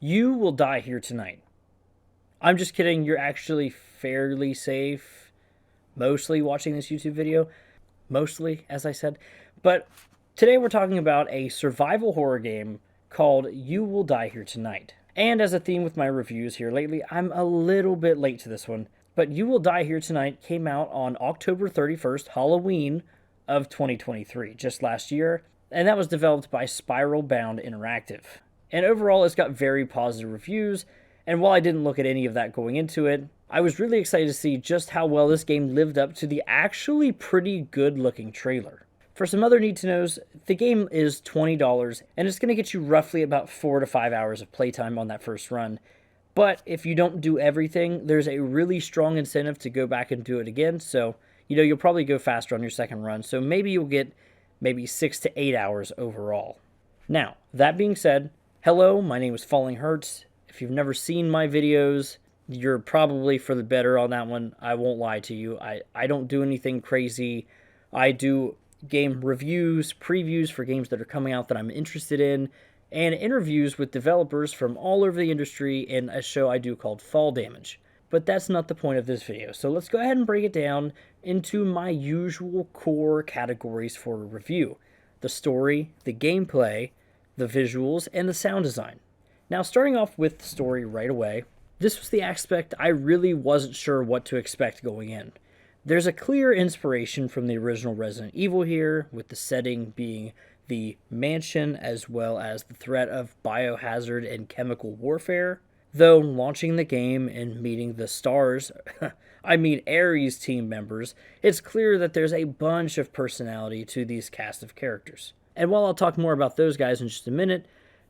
You will die here tonight. I'm just kidding. You're actually fairly safe, mostly watching this YouTube video. Mostly, as I said. But today we're talking about a survival horror game called You Will Die Here Tonight. And as a theme with my reviews here lately, I'm a little bit late to this one. But You Will Die Here Tonight came out on October 31st, Halloween of 2023, just last year. And that was developed by Spiral Bound Interactive. And overall, it's got very positive reviews. And while I didn't look at any of that going into it, I was really excited to see just how well this game lived up to the actually pretty good looking trailer. For some other need to knows, the game is $20 and it's going to get you roughly about 4 to 5 hours of playtime on that first run. But if you don't do everything, there's a really strong incentive to go back and do it again. So, you'll probably go faster on your second run. So maybe you'll get 6 to 8 hours overall. Now, that being said, hello, my name is Falling Hurts. If you've never seen my videos, you're probably for the better on that one. I won't lie to you. I don't do anything crazy. I do game reviews, previews for games that are coming out that I'm interested in, and interviews with developers from all over the industry in a show I do called Fall Damage. But that's not the point of this video. So let's go ahead and break it down into my usual core categories for a review: the story, the gameplay, the visuals, and the sound design. Now, starting off with the story right away, this was the aspect I really wasn't sure what to expect going in. There's a clear inspiration from the original Resident Evil here, with the setting being the mansion as well as the threat of biohazard and chemical warfare. Though launching the game and meeting the stars, Ares team members, it's clear that there's a bunch of personality to these cast of characters. And while I'll talk more about those guys in just a minute,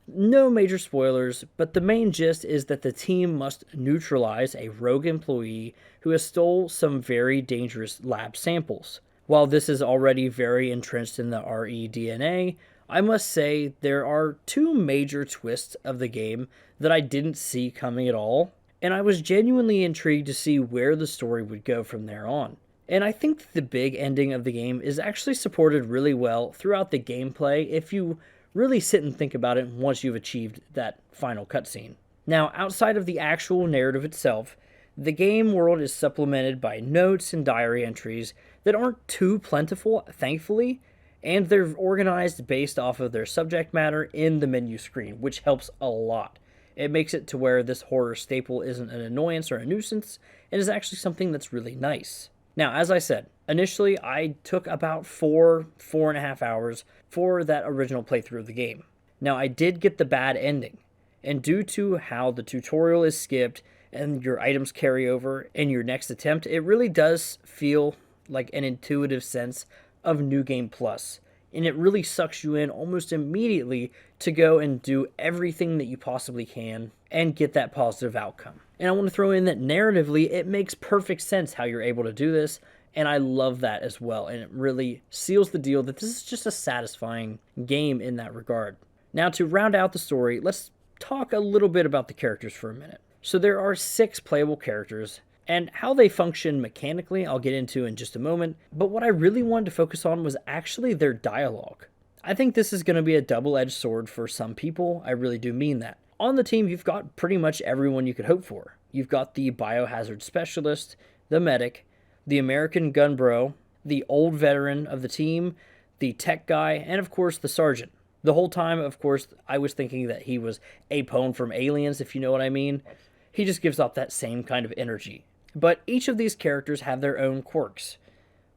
no major spoilers, but the main gist is that the team must neutralize a rogue employee who has stole some very dangerous lab samples. While this is already very entrenched in the RE DNA, I must say there are two major twists of the game that I didn't see coming at all, and I was genuinely intrigued to see where the story would go from there on. And I think the big ending of the game is actually supported really well throughout the gameplay if you really sit and think about it once you've achieved that final cutscene. Now, outside of the actual narrative itself, the game world is supplemented by notes and diary entries that aren't too plentiful, thankfully, and they're organized based off of their subject matter in the menu screen, which helps a lot. It makes it to where this horror staple isn't an annoyance or a nuisance, and is actually something that's really nice. Now, as I said, initially I took about 4.5 hours for that original playthrough of the game. Now, I did get the bad ending, and due to how the tutorial is skipped and your items carry over in your next attempt, it really does feel like an intuitive sense of New Game Plus, and it really sucks you in almost immediately to go and do everything that you possibly can and get that positive outcome. And I want to throw in that narratively, it makes perfect sense how you're able to do this, and I love that as well, and it really seals the deal that this is just a satisfying game in that regard. Now, to round out the story, let's talk a little bit about the characters for a minute. So there are 6 playable characters, and how they function mechanically I'll get into in just a moment, but what I really wanted to focus on was actually their dialogue. I think this is going to be a double-edged sword for some people, I really do mean that. On the team, you've got pretty much everyone you could hope for. You've got the biohazard specialist, the medic, the American gun bro, the old veteran of the team, the tech guy, and of course the sergeant. The whole time, of course, I was thinking that he was Apone from Aliens, if you know what I mean. He just gives off that same kind of energy. But each of these characters have their own quirks.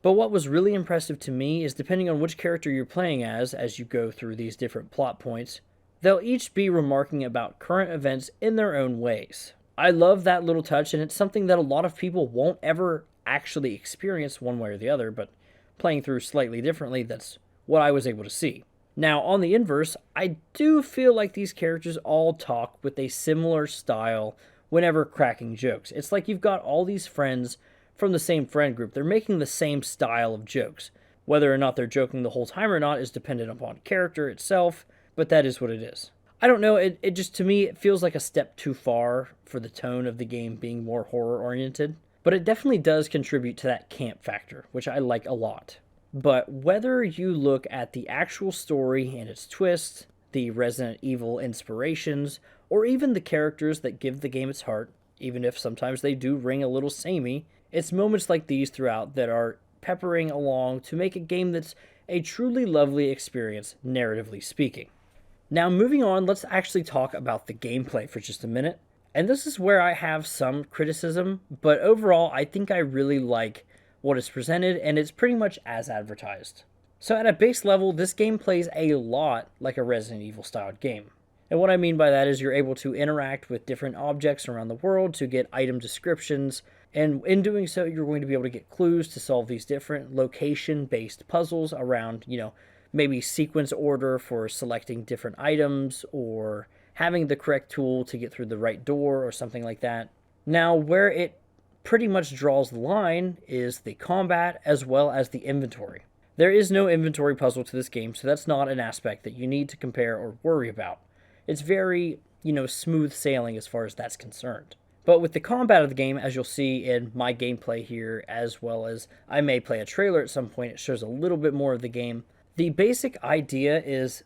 But what was really impressive to me is depending on which character you're playing as you go through these different plot points, they'll each be remarking about current events in their own ways. I love that little touch, and it's something that a lot of people won't ever actually experience one way or the other, but playing through slightly differently, that's what I was able to see. Now, on the inverse, I do feel like these characters all talk with a similar style whenever cracking jokes. It's like you've got all these friends from the same friend group. They're making the same style of jokes. Whether or not they're joking the whole time or not is dependent upon character itself, but that is what it is. I don't know, it just, to me, it feels like a step too far for the tone of the game being more horror-oriented, but it definitely does contribute to that camp factor, which I like a lot. But whether you look at the actual story and its twists, the Resident Evil inspirations, or even the characters that give the game its heart, even if sometimes they do ring a little samey. It's moments like these throughout that are peppering along to make a game that's a truly lovely experience, narratively speaking. Now, moving on, let's actually talk about the gameplay for just a minute. And this is where I have some criticism, but overall, I think I really like what is presented, and it's pretty much as advertised. So at a base level, this game plays a lot like a Resident Evil styled game. And what I mean by that is you're able to interact with different objects around the world to get item descriptions, and in doing so, you're going to be able to get clues to solve these different location-based puzzles around, maybe sequence order for selecting different items or having the correct tool to get through the right door or something like that. Now, where it pretty much draws the line is the combat as well as the inventory. There is no inventory puzzle to this game, so that's not an aspect that you need to compare or worry about. It's very, smooth sailing as far as that's concerned. But with the combat of the game, as you'll see in my gameplay here, as well as I may play a trailer at some point, it shows a little bit more of the game. The basic idea is,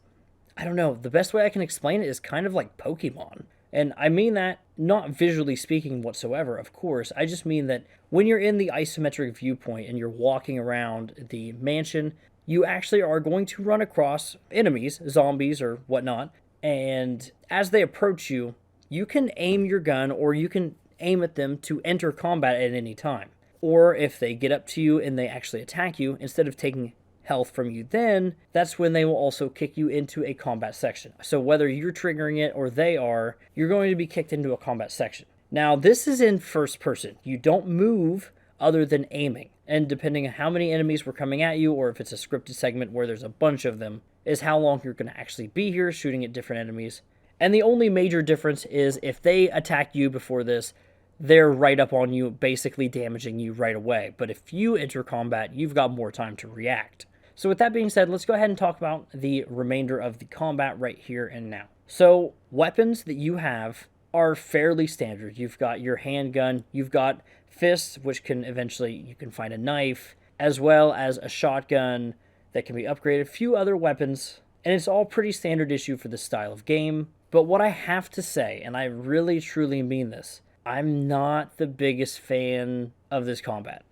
I don't know, the best way I can explain it is kind of like Pokemon. And I mean that not visually speaking whatsoever, of course. I just mean that when you're in the isometric viewpoint and you're walking around the mansion, you actually are going to run across enemies, zombies or whatnot. And as they approach you, you can aim your gun or you can aim at them to enter combat at any time. Or if they get up to you and they actually attack you, instead of taking health from you then, that's when they will also kick you into a combat section. So whether you're triggering it or they are, you're going to be kicked into a combat section. Now, this is in first person. You don't move other than aiming. And depending on how many enemies were coming at you, or if it's a scripted segment where there's a bunch of them, is how long you're going to actually be here shooting at different enemies. And the only major difference is if they attack you before this, they're right up on you, basically damaging you right away. But if you enter combat, you've got more time to react. So with that being said, let's go ahead and talk about the remainder of the combat right here and now. So weapons that you have are fairly standard. You've got your handgun, you've got fists, which you can find a knife, as well as a shotgun that can be upgraded, a few other weapons, and it's all pretty standard issue for this style of game. But what I have to say, and I really truly mean this, I'm not the biggest fan of this combat.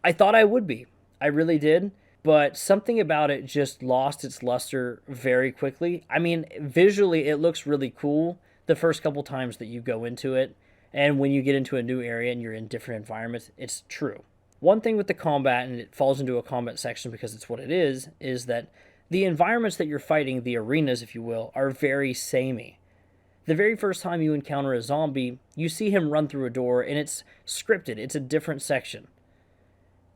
I thought I would be. I really did. But something about it just lost its luster very quickly. I mean, visually, it looks really cool the first couple times that you go into it. And when you get into a new area and you're in different environments, it's true. One thing with the combat, and it falls into a combat section because it's what it is that the environments that you're fighting, the arenas, if you will, are very samey. The very first time you encounter a zombie, you see him run through a door, and it's scripted. It's a different section.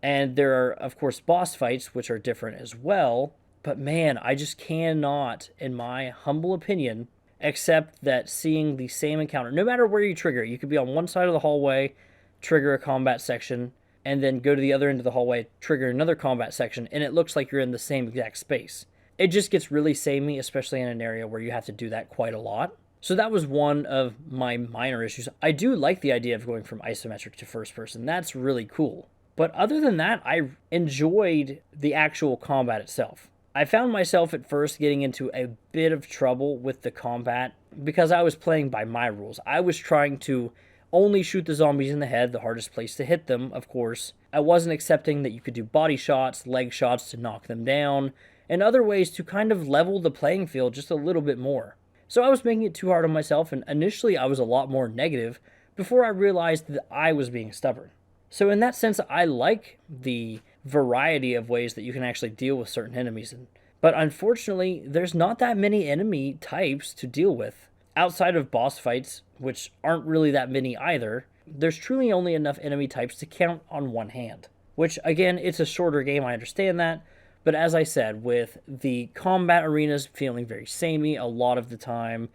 And there are, of course, boss fights, which are different as well. But man, I just cannot, in my humble opinion, accept that seeing the same encounter, no matter where you trigger it, you could be on one side of the hallway, trigger a combat section, and then go to the other end of the hallway, trigger another combat section, and it looks like you're in the same exact space. It just gets really samey, especially in an area where you have to do that quite a lot. So that was one of my minor issues. I do like the idea of going from isometric to first person. That's really cool. But other than that, I enjoyed the actual combat itself. I found myself at first getting into a bit of trouble with the combat because I was playing by my rules. I was trying to only shoot the zombies in the head, the hardest place to hit them, of course. I wasn't accepting that you could do body shots, leg shots to knock them down, and other ways to kind of level the playing field just a little bit more. So I was making it too hard on myself, and initially I was a lot more negative before I realized that I was being stubborn. So in that sense, I like the variety of ways that you can actually deal with certain enemies. But unfortunately, there's not that many enemy types to deal with. Outside of boss fights, which aren't really that many either, there's truly only enough enemy types to count on one hand. Which, again, it's a shorter game, I understand that. But as I said, with the combat arenas feeling very samey a lot of the time,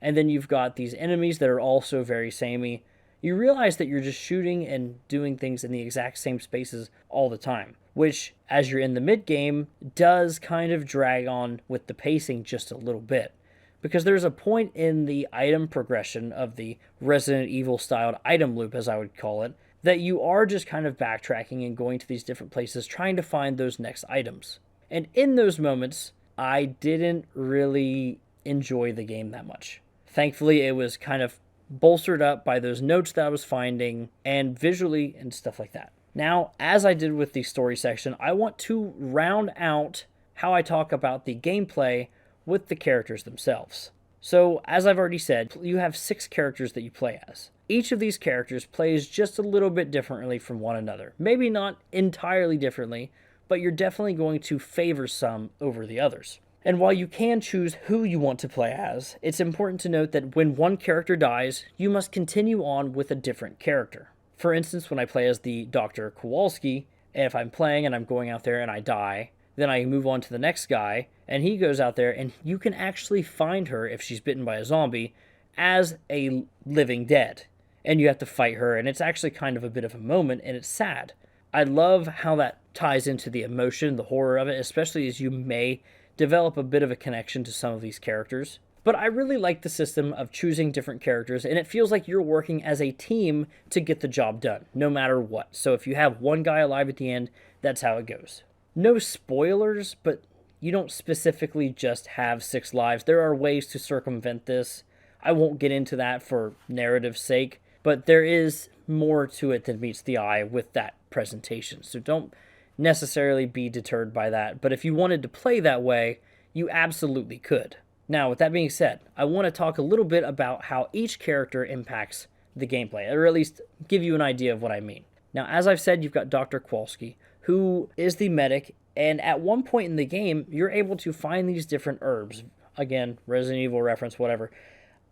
and then you've got these enemies that are also very samey, you realize that you're just shooting and doing things in the exact same spaces all the time, which, as you're in the mid-game, does kind of drag on with the pacing just a little bit. Because there's a point in the item progression of the Resident Evil-styled item loop, as I would call it, that you are just kind of backtracking and going to these different places trying to find those next items. And in those moments, I didn't really enjoy the game that much. Thankfully, it was kind of bolstered up by those notes that I was finding and visually and stuff like that. Now, as I did with the story section, I want to round out how I talk about the gameplay with the characters themselves. So, as I've already said, you have 6 characters that you play as. Each of these characters plays just a little bit differently from one another. Maybe not entirely differently, but you're definitely going to favor some over the others. And while you can choose who you want to play as, it's important to note that when one character dies, you must continue on with a different character. For instance, when I play as the Dr. Kowalski, if I'm playing and I'm going out there and I die, then I move on to the next guy, and he goes out there, and you can actually find her, if she's bitten by a zombie, as a living dead. And you have to fight her, and it's actually kind of a bit of a moment, and it's sad. I love how that ties into the emotion, the horror of it, especially as you may develop a bit of a connection to some of these characters. But I really like the system of choosing different characters, and it feels like you're working as a team to get the job done, no matter what. So if you have one guy alive at the end, that's how it goes. No spoilers, but you don't specifically just have 6 lives. There are ways to circumvent this. I won't get into that for narrative's sake, but there is more to it than meets the eye with that presentation. So don't necessarily be deterred by that, but if you wanted to play that way, you absolutely could. Now, with that being said, I want to talk a little bit about how each character impacts the gameplay, or at least give you an idea of what I mean. Now, as I've said, you've got Dr. Kowalski, who is the medic, and at one point in the game, you're able to find these different herbs. Again, Resident Evil reference, whatever.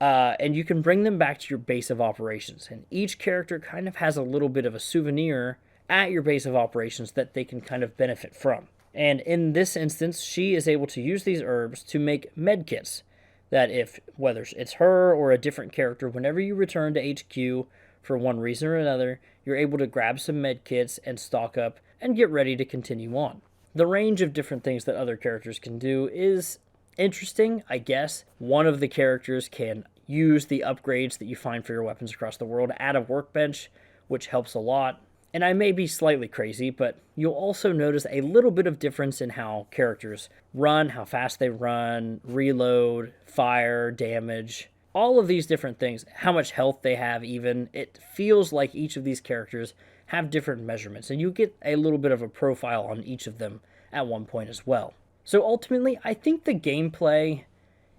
And you can bring them back to your base of operations. And each character kind of has a little bit of a souvenir at your base of operations that they can kind of benefit from. And in this instance, she is able to use these herbs to make med kits that if, whether it's her or a different character, whenever you return to HQ for one reason or another, you're able to grab some med kits and stock up and get ready to continue on. The range of different things that other characters can do is interesting, I guess. One of the characters can use the upgrades that you find for your weapons across the world at a workbench, which helps a lot. And I may be slightly crazy, but you'll also notice a little bit of difference in how characters run, how fast they run, reload, fire, damage, all of these different things, how much health they have even. It feels like each of these characters have different measurements, and you get a little bit of a profile on each of them at one point as well. So ultimately, I think the gameplay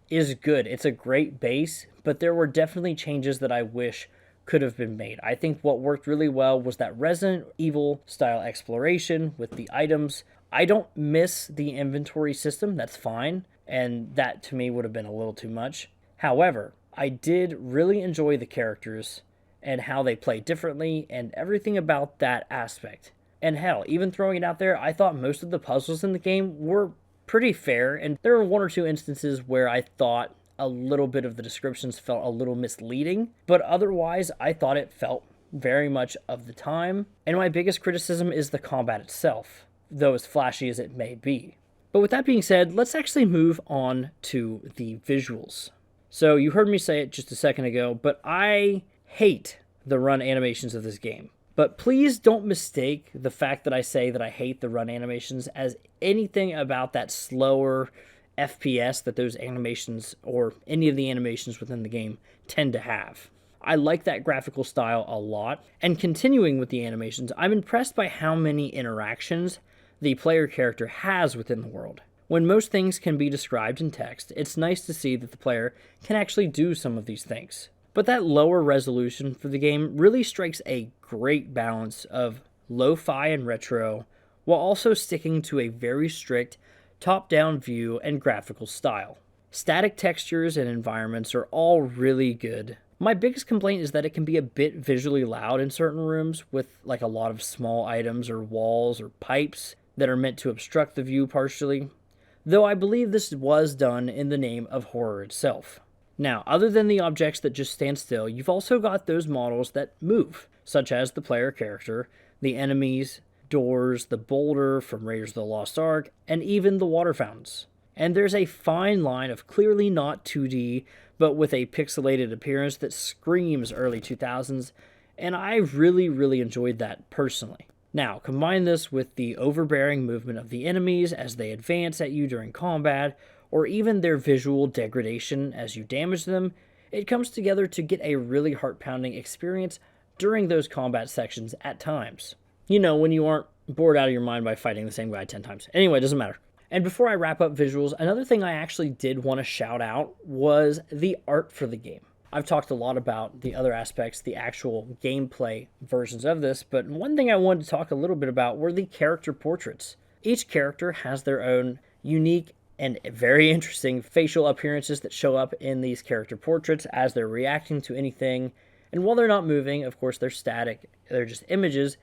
is good. It's a great base, but there were definitely changes that I wish could have been made. I think what worked really well was that Resident Evil style exploration with the items. I don't miss the inventory system, that's fine, and that to me would have been a little too much. However, I did really enjoy the characters and how they play differently and everything about that aspect. And hell, even throwing it out there, I thought most of the puzzles in the game were pretty fair, and there were 1 or 2 instances where I thought a little bit of the descriptions felt a little misleading, but otherwise I thought it felt very much of the time. And my biggest criticism is the combat itself, though as flashy as it may be. But with that being said, let's actually move on to the visuals. So you heard me say it just a second ago, but I hate the run animations of this game. But please don't mistake the fact that I say that I hate the run animations as anything about that slower FPS that those animations or any of the animations within the game tend to have. I like that graphical style a lot. And continuing with the animations, I'm impressed by how many interactions the player character has within the world. When most things can be described in text, it's nice to see that the player can actually do some of these things. But that lower resolution for the game really strikes a great balance of lo-fi and retro, while also sticking to a very strict top-down view and graphical style. Static textures and environments are all really good. My biggest complaint is that it can be a bit visually loud in certain rooms with like a lot of small items or walls or pipes that are meant to obstruct the view partially, though I believe this was done in the name of horror itself. Now, other than the objects that just stand still, you've also got those models that move, such as the player character, the enemies, doors, the boulder from Raiders of the Lost Ark, and even the water fountains. And there's a fine line of clearly not 2D, but with a pixelated appearance that screams early 2000s, and I really enjoyed that personally. Now, combine this with the overbearing movement of the enemies as they advance at you during combat, or even their visual degradation as you damage them, it comes together to get a really heart-pounding experience during those combat sections at times. You know, when you aren't bored out of your mind by fighting the same guy 10 times. Anyway, it doesn't matter. And before I wrap up visuals, another thing I actually did want to shout out was the art for the game. I've talked a lot about the other aspects, the actual gameplay versions of this, but one thing I wanted to talk a little bit about were the character portraits. Each character has their own unique and very interesting facial appearances that show up in these character portraits as they're reacting to anything. And while they're not moving, of course, they're static, they're just images.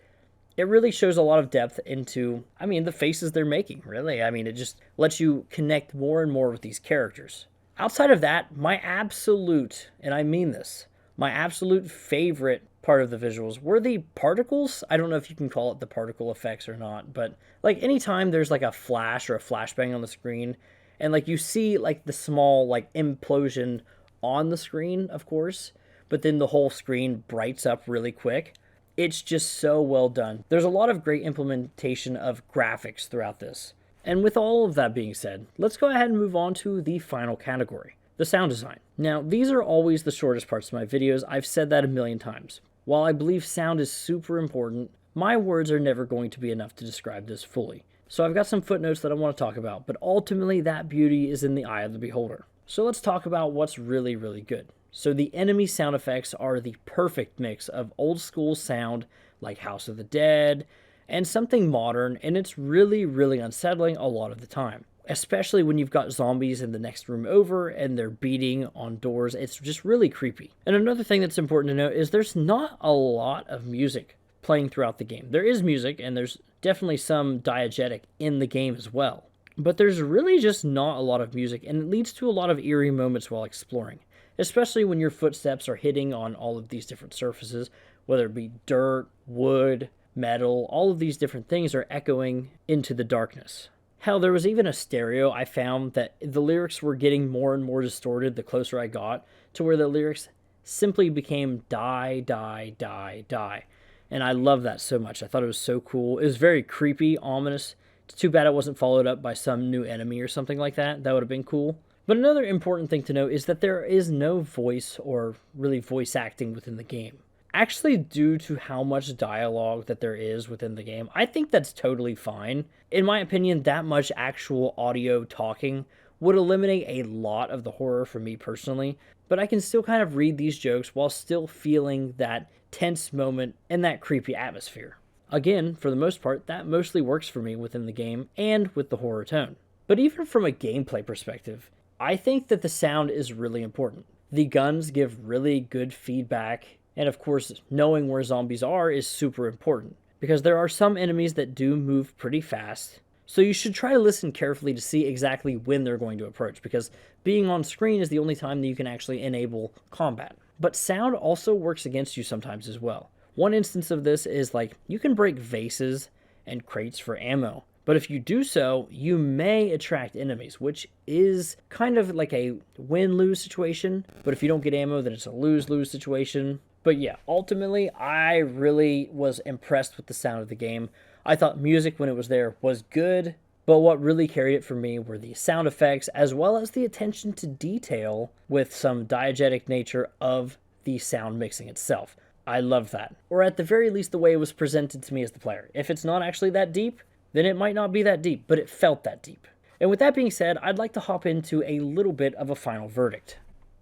It really shows a lot of depth into, the faces they're making, really. It just lets you connect more and more with these characters. Outside of that, my absolute, and I mean this, my absolute favorite part of the visuals were the particles. I don't know if you can call it the particle effects or not, but like anytime there's like a flash or a flashbang on the screen, and like you see like the small like implosion on the screen, of course, but then the whole screen brights up really quick. It's just so well done. There's a lot of great implementation of graphics throughout this. And with all of that being said, let's go ahead and move on to the final category, the sound design. Now, these are always the shortest parts of my videos. I've said that a million times. While I believe sound is super important, my words are never going to be enough to describe this fully. So I've got some footnotes that I want to talk about, but ultimately that beauty is in the eye of the beholder. So let's talk about what's really, really good. So the enemy sound effects are the perfect mix of old school sound like House of the Dead and something modern, and it's really, really unsettling a lot of the time. Especially when you've got zombies in the next room over and they're beating on doors. It's just really creepy. And another thing that's important to note is there's not a lot of music playing throughout the game. There is music, and there's definitely some diegetic in the game as well. But there's really just not a lot of music, and it leads to a lot of eerie moments while exploring. Especially when your footsteps are hitting on all of these different surfaces, whether it be dirt, wood, metal, all of these different things are echoing into the darkness. Hell, there was even a stereo I found that the lyrics were getting more and more distorted the closer I got, to where the lyrics simply became die, die, die, die. And I love that so much. I thought it was so cool. It was very creepy, ominous. It's too bad it wasn't followed up by some new enemy or something like that. That would have been cool. But another important thing to note is that there is no voice or really voice acting within the game. Actually, due to how much dialogue that there is within the game, I think that's totally fine. In my opinion, that much actual audio talking would eliminate a lot of the horror for me personally, but I can still kind of read these jokes while still feeling that tense moment and that creepy atmosphere. Again, for the most part, that mostly works for me within the game and with the horror tone. But even from a gameplay perspective, I think that the sound is really important. The guns give really good feedback, and of course, knowing where zombies are is super important, because there are some enemies that do move pretty fast, so you should try to listen carefully to see exactly when they're going to approach, because being on screen is the only time that you can actually enable combat. But sound also works against you sometimes as well. One instance of this is like, you can break vases and crates for ammo, but if you do so, you may attract enemies, which is kind of like a win-lose situation, but if you don't get ammo, then it's a lose-lose situation. But yeah, ultimately, I really was impressed with the sound of the game. I thought music, when it was there, was good, but what really carried it for me were the sound effects, as well as the attention to detail with some diegetic nature of the sound mixing itself. I love that. Or at the very least, the way it was presented to me as the player. If it's not actually that deep, then it might not be that deep, but it felt that deep. And with that being said, I'd like to hop into a little bit of a final verdict.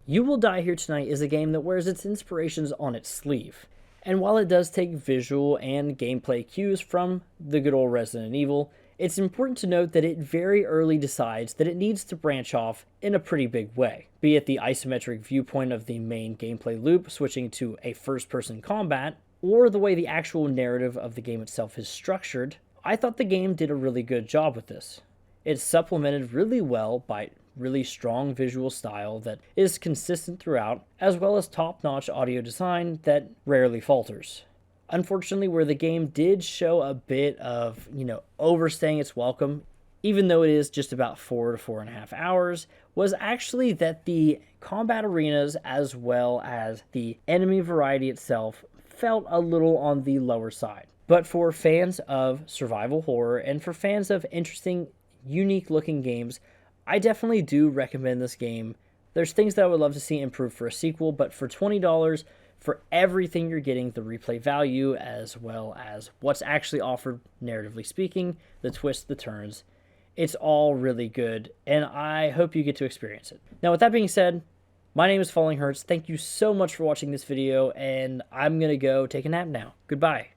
You Will Die Here Tonight is a game that wears its inspirations on its sleeve. And while it does take visual and gameplay cues from the good old Resident Evil, it's important to note that it very early decides that it needs to branch off in a pretty big way. Be it the isometric viewpoint of the main gameplay loop switching to a first-person combat, or the way the actual narrative of the game itself is structured, I thought the game did a really good job with this. It's supplemented really well by really strong visual style that is consistent throughout, as well as top-notch audio design that rarely falters. Unfortunately, where the game did show a bit of, overstaying its welcome, even though it is just about 4 to 4.5 hours, was actually that the combat arenas as well as the enemy variety itself felt a little on the lower side. But for fans of survival horror and for fans of interesting, unique looking games, I definitely do recommend this game There's things that I would love to see improved for a sequel, but for $20, for everything you're getting, the replay value, as well as what's actually offered, narratively speaking, the twists, the turns, it's all really good, and I hope you get to experience it. Now, with that being said, my name is Falling Hurts. Thank you so much for watching this video, and I'm going to go take a nap now. Goodbye.